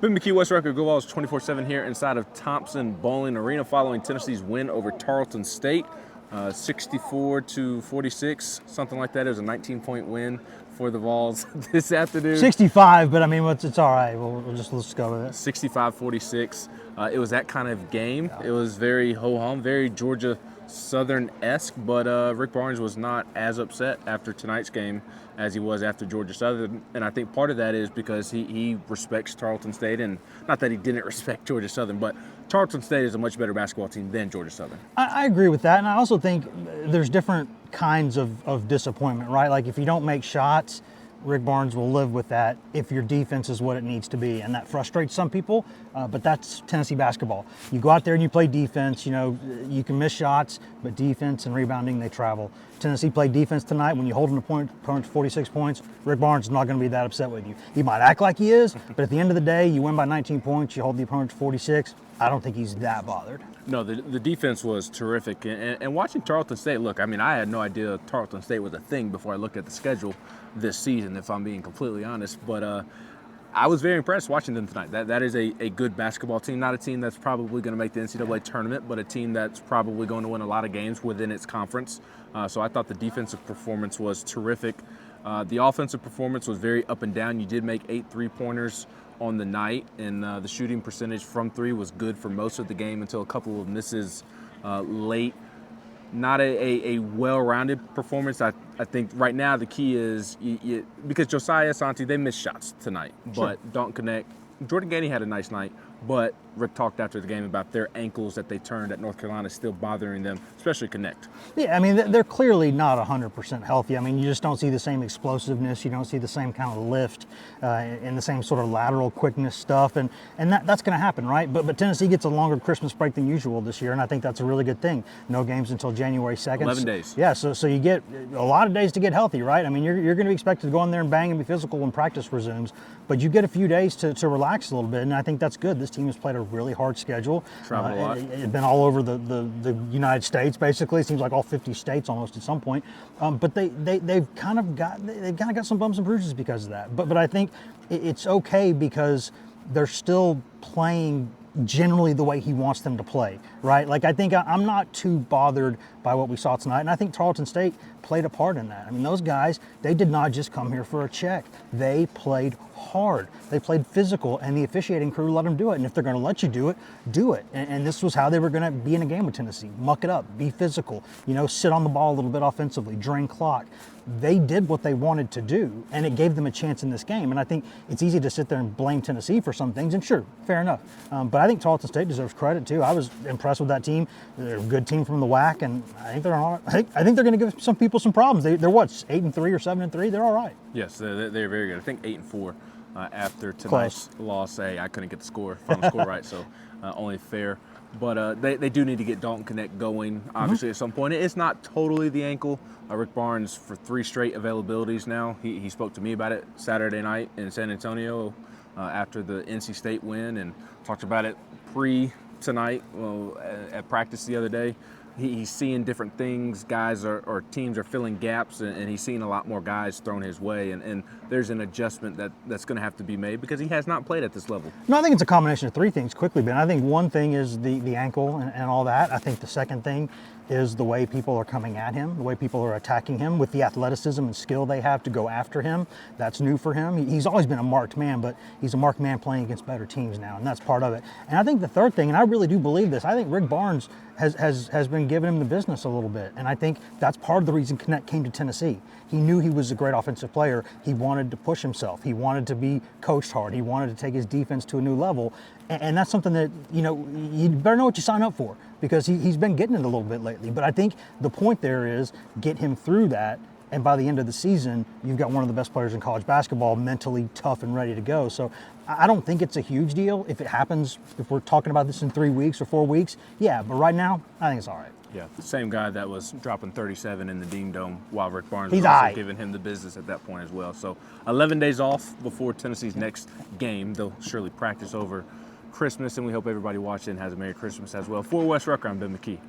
Ben McKee, West Rucker, Go Vols 24/7 here inside of Thompson Bowling Arena following Tennessee's win over Tarleton State, 64-46, something like that. It was a 19-point win for the Vols this afternoon. 65, but I mean, it's all right. Let's go with it. 65-46. It was that kind of game. It was very ho-hum, very Georgia Southern-esque, but Rick Barnes was not as upset after tonight's game as he was after Georgia Southern, and I think part of that is because he respects Tarleton State, and not that he didn't respect Georgia Southern, but Tarleton State is a much better basketball team than Georgia Southern. I agree with that, and I also think there's different kinds of disappointment, right? Like if you don't make shots, Rick Barnes will live with that if your defense is what it needs to be, and that frustrates some people, but that's Tennessee basketball. You go out there and you play defense, you know, you can miss shots, but defense and rebounding, they travel. Tennessee played defense tonight. When you hold an opponent to 46 points, Rick Barnes is not going to be that upset with you. He might act like he is, but at the end of the day, you win by 19 points, you hold the opponent to 46. I don't think he's that bothered. No, the defense was terrific. And watching Tarleton State, look, I mean, I had no idea Tarleton State was a thing before I looked at the schedule this season, if I'm being completely honest. But I was very impressed watching them tonight. That is a good basketball team, not a team that's probably going to make the NCAA tournament, but a team that's probably going to win a lot of games within its conference. So I thought the defensive performance was terrific. The offensive performance was very up and down. You did make 8 three-pointers on the night, and the shooting percentage from three was good for most of the game until a couple of misses late. Not a well-rounded performance. I think right now the key is because Josiah, Santi, they missed shots tonight, but don't connect. Jordan Gainey had a nice night, but Rick talked after the game about their ankles that they turned at North Carolina still bothering them, especially connect. Yeah, I mean, they're clearly not 100% healthy. I mean, you just don't see the same explosiveness. You don't see the same kind of lift and the same sort of lateral quickness stuff. And that's going to happen, right? But Tennessee gets a longer Christmas break than usual this year, and I think that's a really good thing. No games until January 2nd. 11 days. Yeah, so you get a lot of days to get healthy, right? I mean, you're going to be expected to go in there and bang and be physical when practice resumes, but you get a few days to relax a little bit, and I think that's good. This team has played a really hard schedule. Traveled a lot. It's been all over the United States, basically. It seems like all 50 states almost at some point. But they've kind of got some bumps and bruises because of that. But I think it's okay because they're still playing generally the way he wants them to play, right? Like I think I'm not too bothered by what we saw tonight, and I think Tarleton State played a part in that. I mean, those guys, they did not just come here for a check. They played hard. They played physical, and the officiating crew let them do it. And if they're going to let you do it, do it. And this was how they were going to be in a game with Tennessee. Muck it up, be physical, you know, sit on the ball a little bit offensively, drain clock. They did what they wanted to do, and it gave them a chance in this game. And I think it's easy to sit there and blame Tennessee for some things, and sure, fair enough. But I think Tarleton State deserves credit too. I was impressed with that team. They're a good team from the WAC, and I think they're going to give some people some problems. They're what, 8-3 or 7-3? They're all right. Yes, they're very good. I think 8-4 after tonight's loss. I couldn't get the final score right, so only fair. But they do need to get Dalton Connect going, obviously, at some point. It's not totally the ankle. Rick Barnes, for 3 straight availabilities now, he spoke to me about it Saturday night in San Antonio after the NC State win, and talked about it tonight at practice the other day. He's seeing different things. Guys or teams are filling gaps, and he's seeing a lot more guys thrown his way. And there's an adjustment that's going to have to be made because he has not played at this level. No, I think it's a combination of 3 things quickly, Ben. I think one thing is the ankle and all that. I think the second thing is the way people are coming at him, the way people are attacking him with the athleticism and skill they have to go after him. That's new for him. He's always been a marked man, but he's a marked man playing against better teams now, and that's part of it. And I think the third thing, and I really do believe this, I think Rick Barnes has been giving him the business a little bit, and I think that's part of the reason Connect came to Tennessee. He knew he was a great offensive player. He wanted to push himself. He wanted to be coached hard. He wanted to take his defense to a new level, and that's something that, you know, you better know what you sign up for, because he's been getting it a little bit lately. But I think the point there is get him through that, and by the end of the season, you've got one of the best players in college basketball, mentally tough and ready to go. So I don't think it's a huge deal. If it happens, if we're talking about this in 3 weeks or 4 weeks, yeah, but right now, I think it's all right. Yeah, the same guy that was dropping 37 in the Dean Dome while Rick Barnes He's was also aight. giving him the business at that point as well. So 11 days off before Tennessee's next game. They'll surely practice over Christmas, and we hope everybody watching has a Merry Christmas as well. For West Rucker, I'm Ben McKee.